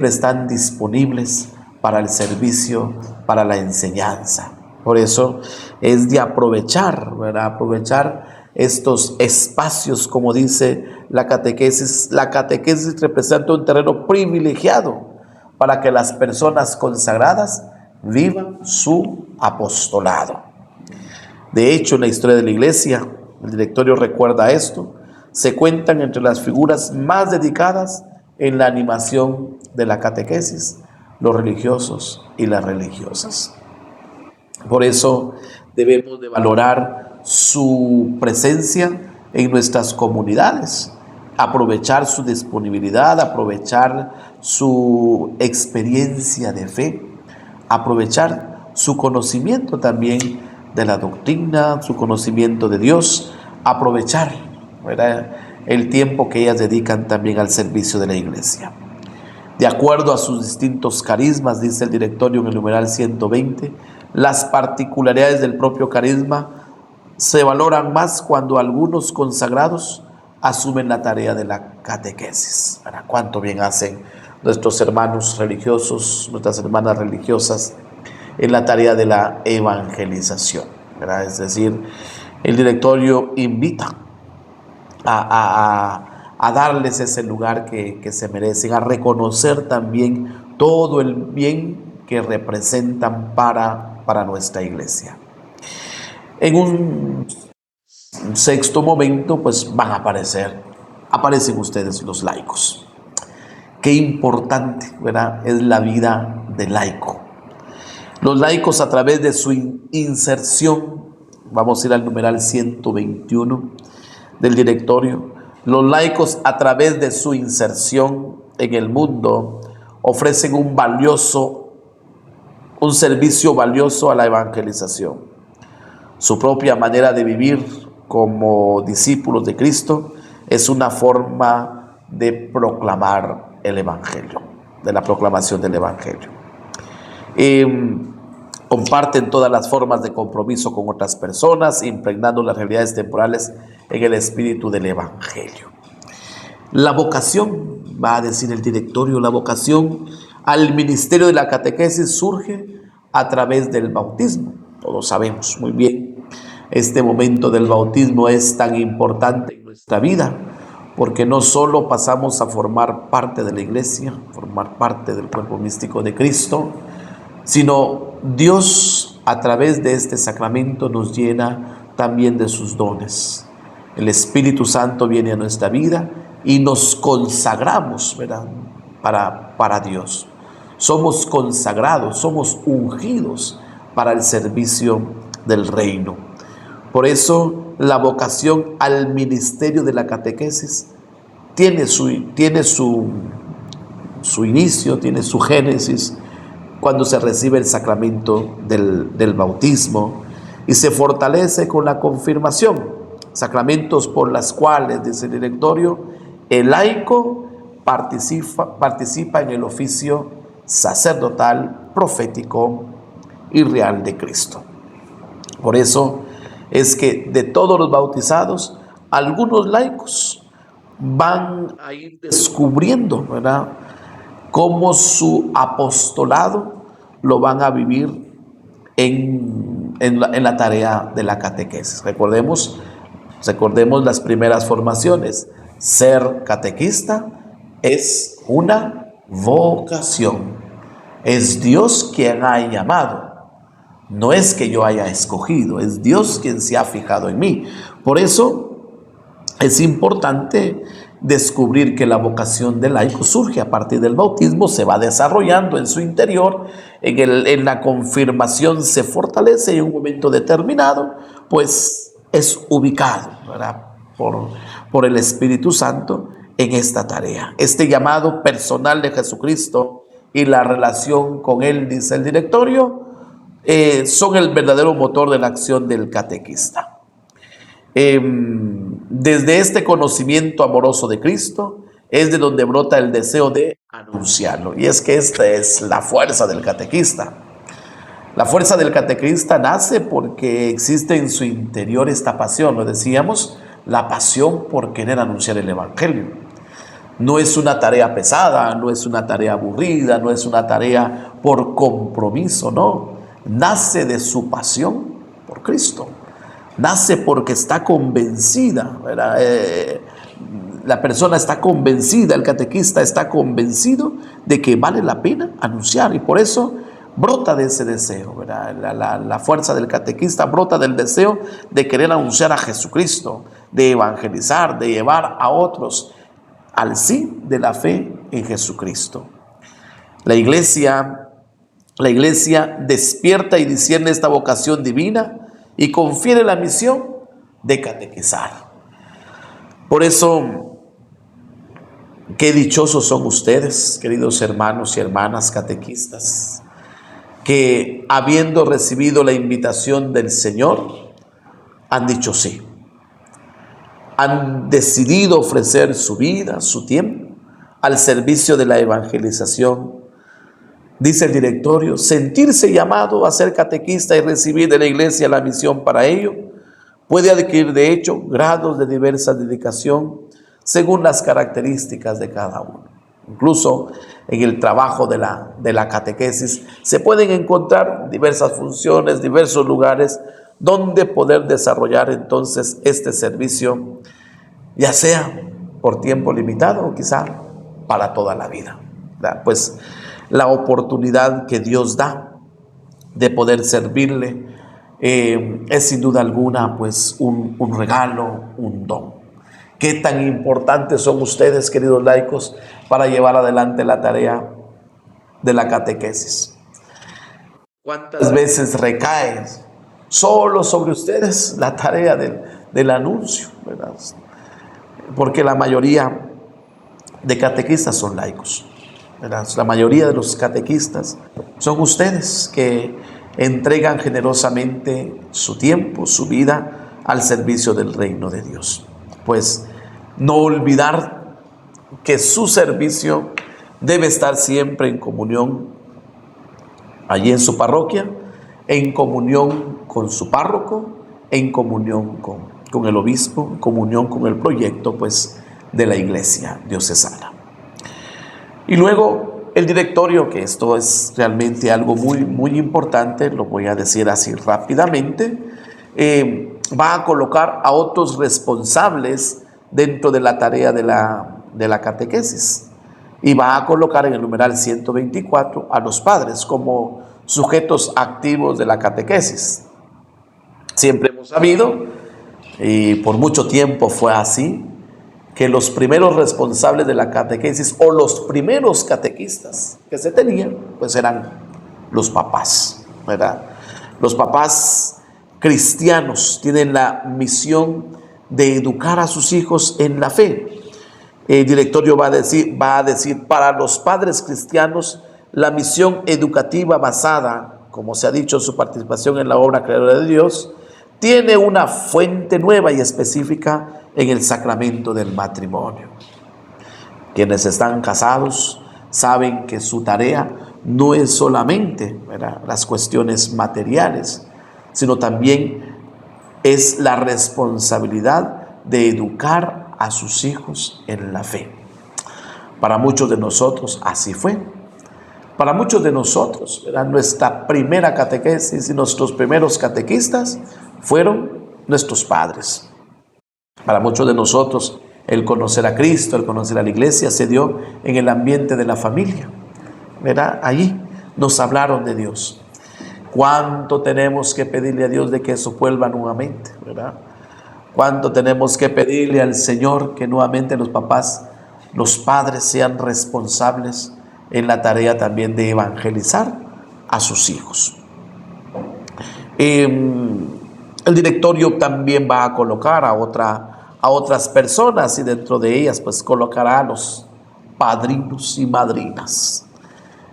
Speaker 2: están disponibles para el servicio, para la enseñanza. Por eso es de aprovechar, ¿verdad? Aprovechar estos espacios, como dice la catequesis. La catequesis representa un terreno privilegiado para que las personas consagradas vivan su apostolado. De hecho, en la historia de la iglesia, el directorio recuerda esto, se cuentan entre las figuras más dedicadas en la animación de la catequesis, los religiosos y las religiosas. Por eso debemos de valorar su presencia en nuestras comunidades, aprovechar su disponibilidad, aprovechar su experiencia de fe, aprovechar su conocimiento también de la doctrina, su conocimiento de Dios, aprovechar, ¿verdad?, el tiempo que ellas dedican también al servicio de la iglesia. De acuerdo a sus distintos carismas, dice el directorio en el numeral 120, las particularidades del propio carisma se valoran más cuando algunos consagrados asumen la tarea de la catequesis. ¿Verdad? Cuánto bien hacen nuestros hermanos religiosos, nuestras hermanas religiosas en la tarea de la evangelización, ¿verdad? Es decir, el directorio invita a darles ese lugar que se merecen, a reconocer también todo el bien que representan para nuestra iglesia. En un sexto momento, pues aparecen ustedes los laicos. Qué importante, ¿verdad?, es la vida del laico. Los laicos, a través de su inserción, vamos a ir al numeral 121 del directorio, los laicos, a través de su inserción en el mundo, ofrecen un servicio valioso a la evangelización. Su propia manera de vivir como discípulos de Cristo es una forma de proclamar el Evangelio, de la proclamación del Evangelio. Comparten todas las formas de compromiso con otras personas, impregnando las realidades temporales en el espíritu del Evangelio. La vocación, va a decir el directorio, la vocación al ministerio de la catequesis surge a través del bautismo. Todos sabemos muy bien, este momento del bautismo es tan importante en nuestra vida, porque no solo pasamos a formar parte de la iglesia, formar parte del cuerpo místico de Cristo, sino Dios, a través de este sacramento, nos llena también de sus dones. El Espíritu Santo viene a nuestra vida y nos consagramos, ¿verdad?, para Dios. Somos consagrados, somos ungidos para el servicio del reino. Por eso la vocación al ministerio de la catequesis tiene su inicio, tiene su génesis cuando se recibe el sacramento del bautismo y se fortalece con la confirmación, sacramentos por las cuales, dice el directorio, el laico participa en el oficio sacerdotal, profético y real de Cristo. Por eso es que de todos los bautizados, algunos laicos van a ir descubriendo, ¿verdad?, cómo su apostolado lo van a vivir en la tarea de la catequesis. Recordemos las primeras formaciones. Ser catequista es una vocación. Es Dios quien ha llamado. No es que yo haya escogido, es Dios quien se ha fijado en mí. Por eso es importante descubrir que la vocación del laico surge a partir del bautismo, se va desarrollando en su interior, en la confirmación se fortalece y en un momento determinado, pues es ubicado, ¿verdad?, por el Espíritu Santo en esta tarea. Este llamado personal de Jesucristo y la relación con Él, dice el directorio, son el verdadero motor de la acción del catequista. Desde este conocimiento amoroso de Cristo es de donde brota el deseo de anunciarlo. Y es que esta es la fuerza del catequista. La fuerza del catequista nace porque existe en su interior esta pasión, lo decíamos, la pasión por querer anunciar el Evangelio. No es una tarea pesada, no es una tarea aburrida, no es una tarea por compromiso, no. Nace de su pasión por Cristo. Nace porque está convencida, ¿verdad? La persona está convencida, el catequista está convencido de que vale la pena anunciar, y por eso brota de ese deseo, ¿verdad? La fuerza del catequista brota del deseo de querer anunciar a Jesucristo, de evangelizar, de llevar a otros al sí de la fe en Jesucristo. La iglesia despierta y discierne esta vocación divina y confiere la misión de catequizar. Por eso, qué dichosos son ustedes, queridos hermanos y hermanas catequistas, que habiendo recibido la invitación del Señor, han dicho sí. Han decidido ofrecer su vida, su tiempo, al servicio de la evangelización. Dice el directorio, sentirse llamado a ser catequista y recibir de la iglesia la misión para ello, puede adquirir de hecho grados de diversa dedicación según las características de cada uno. Incluso en el trabajo de la catequesis se pueden encontrar diversas funciones, diversos lugares donde poder desarrollar entonces este servicio, ya sea por tiempo limitado o quizá para toda la vida, ¿verdad? Pues la oportunidad que Dios da de poder servirle es sin duda alguna pues un regalo, un don. Qué tan importantes son ustedes, queridos laicos, para llevar adelante la tarea de la catequesis. ¿Cuántas veces recae solo sobre ustedes la tarea del anuncio, ¿verdad? Porque la mayoría de catequistas son laicos, ¿verdad? La mayoría de los catequistas son ustedes que entregan generosamente su tiempo, su vida al servicio del reino de Dios. Pues no olvidar que su servicio debe estar siempre en comunión allí en su parroquia, en comunión con su párroco, en comunión con el obispo, en comunión con el proyecto pues de la iglesia diocesana. Y luego el directorio, que esto es realmente algo muy, muy importante, lo voy a decir así rápidamente, va a colocar a otros responsables dentro de la tarea de la catequesis, y va a colocar en el numeral 124 a los padres como sujetos activos de la catequesis. Siempre hemos sabido, y por mucho tiempo fue así, que los primeros responsables de la catequesis o los primeros catequistas que se tenían, pues eran los papás, ¿verdad? Los papás cristianos tienen la misión de educar a sus hijos en la fe. El directorio va a decir, para los padres cristianos, la misión educativa basada, como se ha dicho en su participación en la obra creadora de Dios, tiene una fuente nueva y específica en el sacramento del matrimonio. Quienes están casados saben que su tarea no es solamente, ¿verdad?, las cuestiones materiales, sino también es la responsabilidad de educar a sus hijos en la fe. Para muchos de nosotros así fue. Para muchos de nosotros, ¿verdad?, nuestra primera catequesis y nuestros primeros catequistas fueron nuestros padres. Para muchos de nosotros el conocer a Cristo, el conocer a la iglesia se dio en el ambiente de la familia, ¿verdad? Allí nos hablaron de Dios. ¿Cuánto tenemos que pedirle a Dios de que eso vuelva nuevamente, ¿verdad? Cuánto tenemos que pedirle al Señor que nuevamente los papás, los padres sean responsables en la tarea también de evangelizar a sus hijos. El directorio también va a colocar a otras personas, y dentro de ellas pues colocará a los padrinos y madrinas.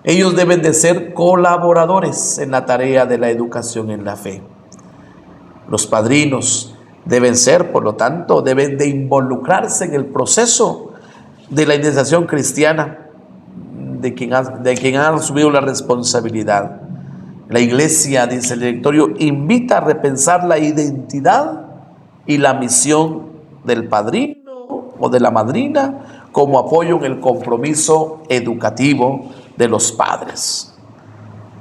Speaker 2: Ellos deben de ser colaboradores en la tarea de la educación en la fe. Los padrinos deben ser, por lo tanto, deben de involucrarse en el proceso de la iniciación cristiana de quien ha asumido la responsabilidad. La iglesia, dice el directorio, invita a repensar la identidad y la misión del padrino o de la madrina como apoyo en el compromiso educativo de los padres.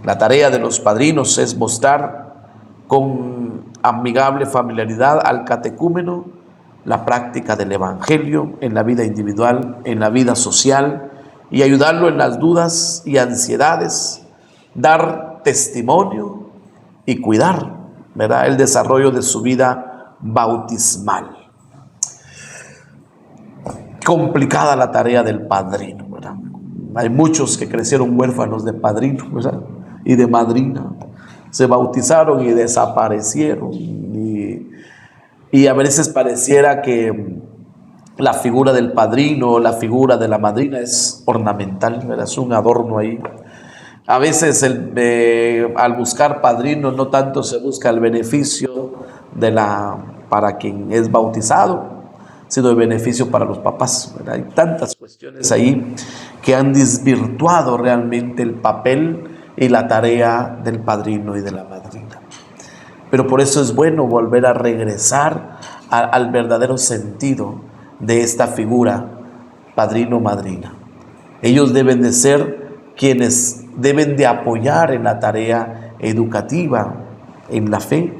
Speaker 2: La tarea de los padrinos es mostrar con amigable familiaridad al catecúmeno la práctica del evangelio en la vida individual, en la vida social, y ayudarlo en las dudas y ansiedades, dar testimonio y cuidar, ¿verdad?, el desarrollo de su vida bautismal. Complicada la tarea del padrino, ¿verdad? Hay muchos que crecieron huérfanos de padrino, ¿verdad?, y de madrina. Se bautizaron y desaparecieron. Y a veces pareciera que la figura del padrino, la figura de la madrina es ornamental, ¿verdad?, es un adorno ahí. A veces al buscar padrino no tanto se busca el beneficio para quien es bautizado, sino el beneficio para los papás, ¿verdad? Hay tantas cuestiones ahí que han desvirtuado realmente el papel y la tarea del padrino y de la madrina. Pero por eso es bueno volver a regresar al verdadero sentido de esta figura, padrino-madrina. Ellos deben de ser quienes deben de apoyar en la tarea educativa, en la fe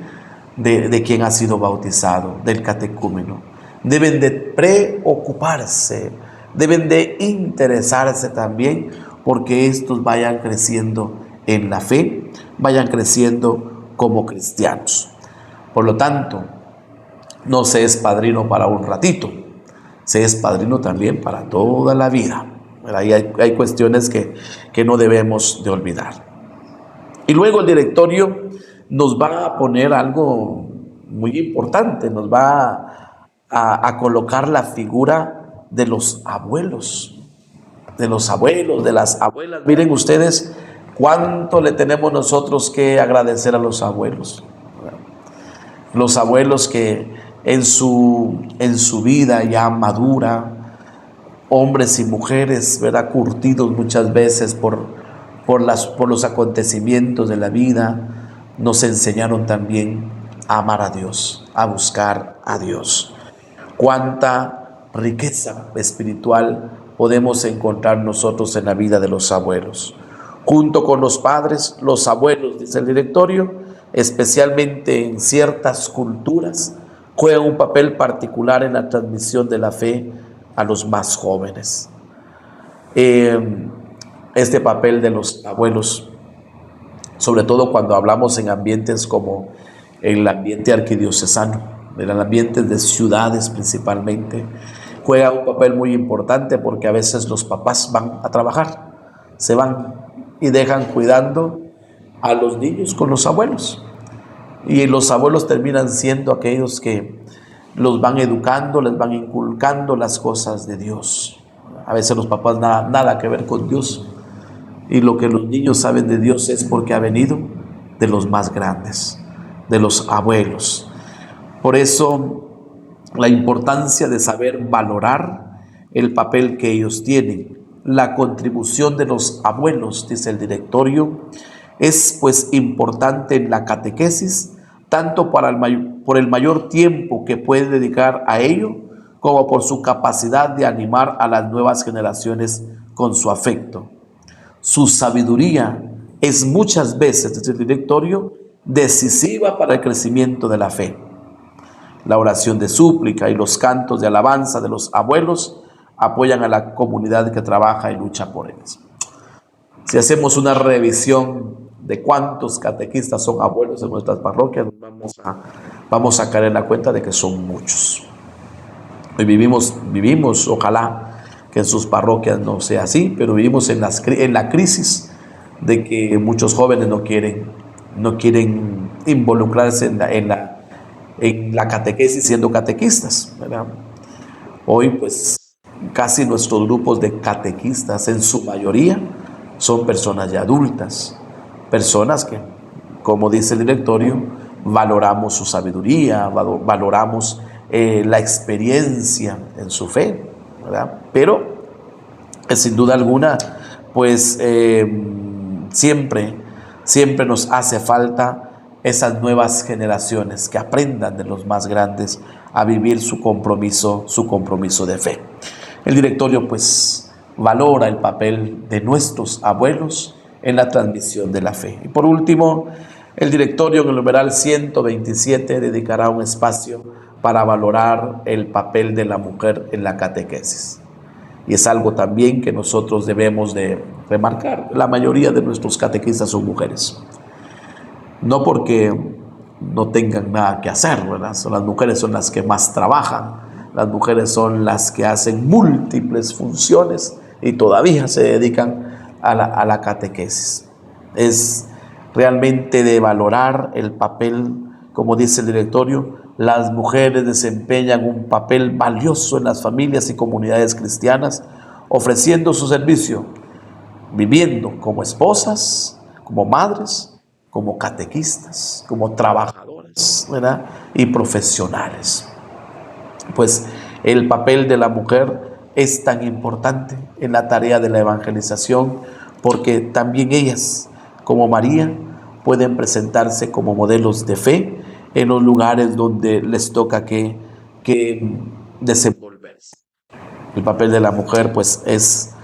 Speaker 2: de quien ha sido bautizado, del catecúmeno. Deben de preocuparse, deben de interesarse también porque estos vayan creciendo en la fe, vayan creciendo como cristianos. Por lo tanto, no se es padrino para un ratito, se es padrino también para toda la vida. Ahí hay cuestiones que no debemos de olvidar. Y luego el directorio nos va a poner algo muy importante, nos va a colocar la figura de los abuelos, de las abuelas. Miren ustedes cuánto le tenemos nosotros que agradecer a los abuelos. Los abuelos que en su vida ya madura, hombres y mujeres, ¿verdad?, curtidos muchas veces por los acontecimientos de la vida, nos enseñaron también a amar a Dios, a buscar a Dios. Cuánta riqueza espiritual podemos encontrar nosotros en la vida de los abuelos. Junto con los padres, los abuelos, dice el directorio, especialmente en ciertas culturas, juegan un papel particular en la transmisión de la fe a los más jóvenes. Este papel de los abuelos, sobre todo cuando hablamos en ambientes como el ambiente arquidiocesano, en el ambiente de ciudades principalmente, juega un papel muy importante porque a veces los papás van a trabajar, se van y dejan cuidando a los niños con los abuelos. Y los abuelos terminan siendo aquellos que los van educando, les van inculcando las cosas de Dios. A veces los papás nada que ver con Dios. Y lo que los niños saben de Dios es porque ha venido de los más grandes, de los abuelos. Por eso la importancia de saber valorar el papel que ellos tienen. La contribución de los abuelos, dice el directorio, es pues importante en la catequesis, tanto por el mayor tiempo que puede dedicar a ello, como por su capacidad de animar a las nuevas generaciones con su afecto. Su sabiduría es muchas veces, dice el directorio, decisiva para el crecimiento de la fe. La oración de súplica y los cantos de alabanza de los abuelos apoyan a la comunidad que trabaja y lucha por ellos. Si hacemos una revisión de cuántos catequistas son abuelos en nuestras parroquias, nos vamos vamos a caer en la cuenta de que son muchos. Hoy vivimos, ojalá que en sus parroquias no sea así, pero vivimos en la crisis de que muchos jóvenes no quieren involucrarse en la catequesis siendo catequistas, ¿verdad? Hoy pues casi nuestros grupos de catequistas en su mayoría son personas ya adultas, personas que, como dice el directorio, valoramos su sabiduría, valoramos la experiencia en su fe, ¿verdad? Pero sin duda alguna pues siempre nos hace falta esas nuevas generaciones que aprendan de los más grandes a vivir su compromiso de fe. El directorio pues valora el papel de nuestros abuelos en la transmisión de la fe. Y por último, el directorio en el numeral 127 dedicará un espacio para valorar el papel de la mujer en la catequesis. Y es algo también que nosotros debemos de remarcar. La mayoría de nuestros catequistas son mujeres. No porque no tengan nada que hacer, ¿verdad? Las mujeres son las que más trabajan, las mujeres son las que hacen múltiples funciones y todavía se dedican a la catequesis. Es realmente de valorar el papel, como dice el directorio, las mujeres desempeñan un papel valioso en las familias y comunidades cristianas, ofreciendo su servicio, viviendo como esposas, como madres, como catequistas, como trabajadoras, ¿verdad? Y profesionales. Pues el papel de la mujer es tan importante en la tarea de la evangelización, porque también ellas, como María, pueden presentarse como modelos de fe en los lugares donde les toca que desenvolverse. El papel de la mujer pues es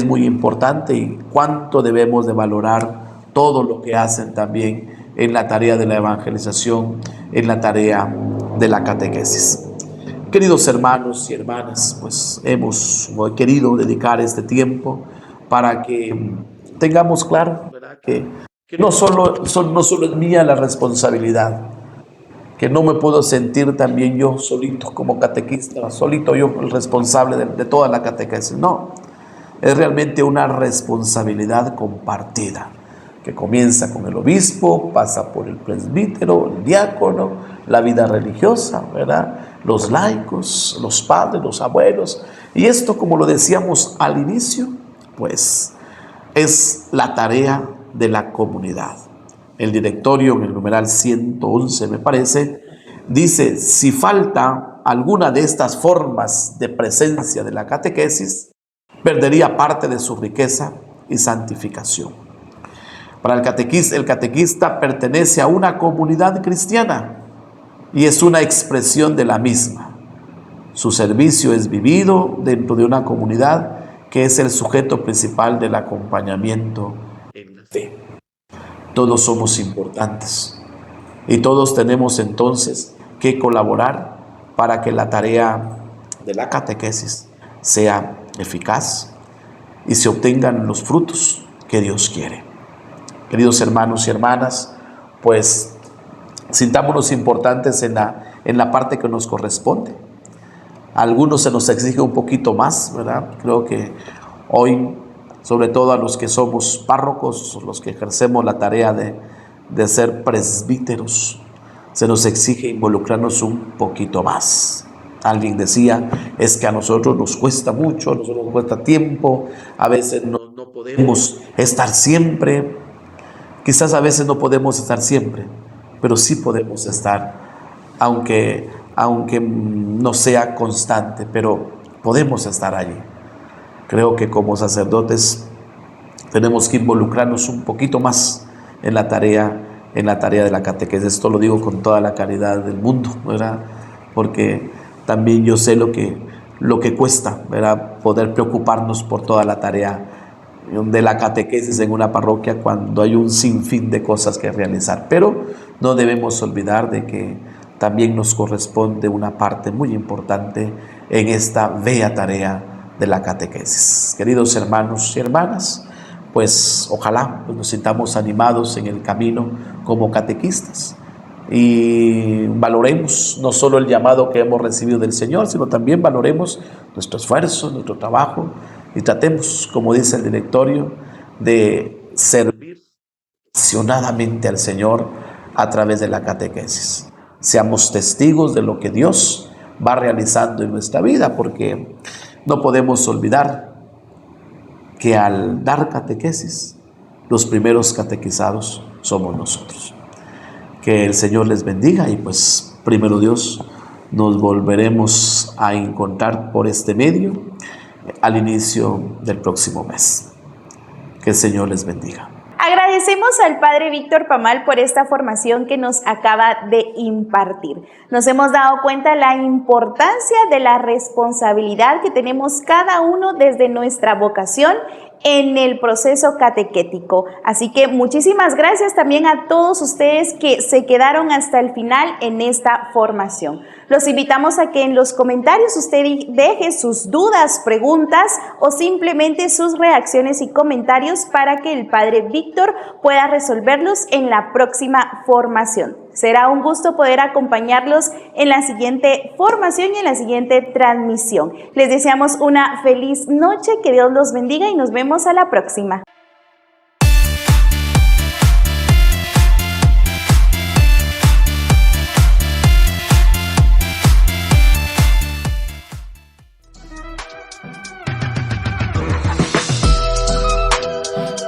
Speaker 2: muy importante, y cuánto debemos de valorar todo lo que hacen también en la tarea de la evangelización, en la tarea de la catequesis. Queridos hermanos y hermanas, pues hemos querido dedicar este tiempo para que tengamos claro, ¿verdad?, que no solo es mía la responsabilidad, que no me puedo sentir también yo solito como catequista, solito yo el responsable de toda la catequesis. No, es realmente una responsabilidad compartida, que comienza con el obispo, pasa por el presbítero, el diácono, la vida religiosa, ¿verdad?, los laicos, los padres, los abuelos. Y esto, como lo decíamos al inicio, pues es la tarea de la comunidad. El directorio, en el numeral 111, me parece, dice: si falta alguna de estas formas de presencia de la catequesis, perdería parte de su riqueza y santificación. Para el catequista pertenece a una comunidad cristiana y es una expresión de la misma. Su servicio es vivido dentro de una comunidad que es el sujeto principal del acompañamiento en la fe. Todos somos importantes y todos tenemos entonces que colaborar para que la tarea de la catequesis sea eficaz y se obtengan los frutos que Dios quiere. Queridos hermanos y hermanas, pues sintámonos importantes en la parte que nos corresponde. A algunos se nos exige un poquito más, ¿verdad? Creo que hoy, sobre todo a los que somos párrocos, los que ejercemos la tarea de ser presbíteros, se nos exige involucrarnos un poquito más. Alguien decía, es que a nosotros nos cuesta mucho, a nosotros nos cuesta tiempo, a veces no podemos estar siempre. Quizás a veces no podemos estar siempre, pero sí podemos estar, aunque no sea constante, pero podemos estar allí. Creo que como sacerdotes tenemos que involucrarnos un poquito más en la tarea de la catequesis. Esto lo digo con toda la caridad del mundo, ¿verdad? Porque también yo sé lo que cuesta, ¿verdad?, poder preocuparnos por toda la tarea de la catequesis en una parroquia cuando hay un sinfín de cosas que realizar. Pero no debemos olvidar de que también nos corresponde una parte muy importante en esta bella tarea de la catequesis. Queridos hermanos y hermanas, pues ojalá nos sintamos animados en el camino como catequistas, y valoremos no solo el llamado que hemos recibido del Señor, sino también valoremos nuestro esfuerzo, nuestro trabajo, y tratemos, como dice el directorio, de servir apasionadamente al Señor a través de la catequesis. Seamos testigos de lo que Dios va realizando en nuestra vida, porque no podemos olvidar que al dar catequesis, los primeros catequizados somos nosotros. Que el Señor les bendiga y pues primero Dios nos volveremos a encontrar por este medio al inicio del próximo mes. Que el Señor les bendiga.
Speaker 1: Agradecemos al Padre Víctor Pamal por esta formación que nos acaba de impartir. Nos hemos dado cuenta de la importancia de la responsabilidad que tenemos cada uno desde nuestra vocación en el proceso catequético. Así que muchísimas gracias también a todos ustedes que se quedaron hasta el final en esta formación. Los invitamos a que en los comentarios usted deje sus dudas, preguntas o simplemente sus reacciones y comentarios para que el Padre Víctor pueda resolverlos en la próxima formación. Será un gusto poder acompañarlos en la siguiente formación y en la siguiente transmisión. Les deseamos una feliz noche, que Dios los bendiga y nos vemos a la próxima.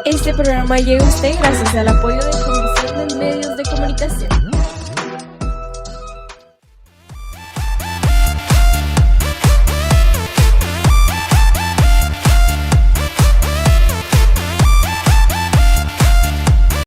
Speaker 4: Este programa llega a usted gracias al apoyo de Comisión de Medios de Comunicación.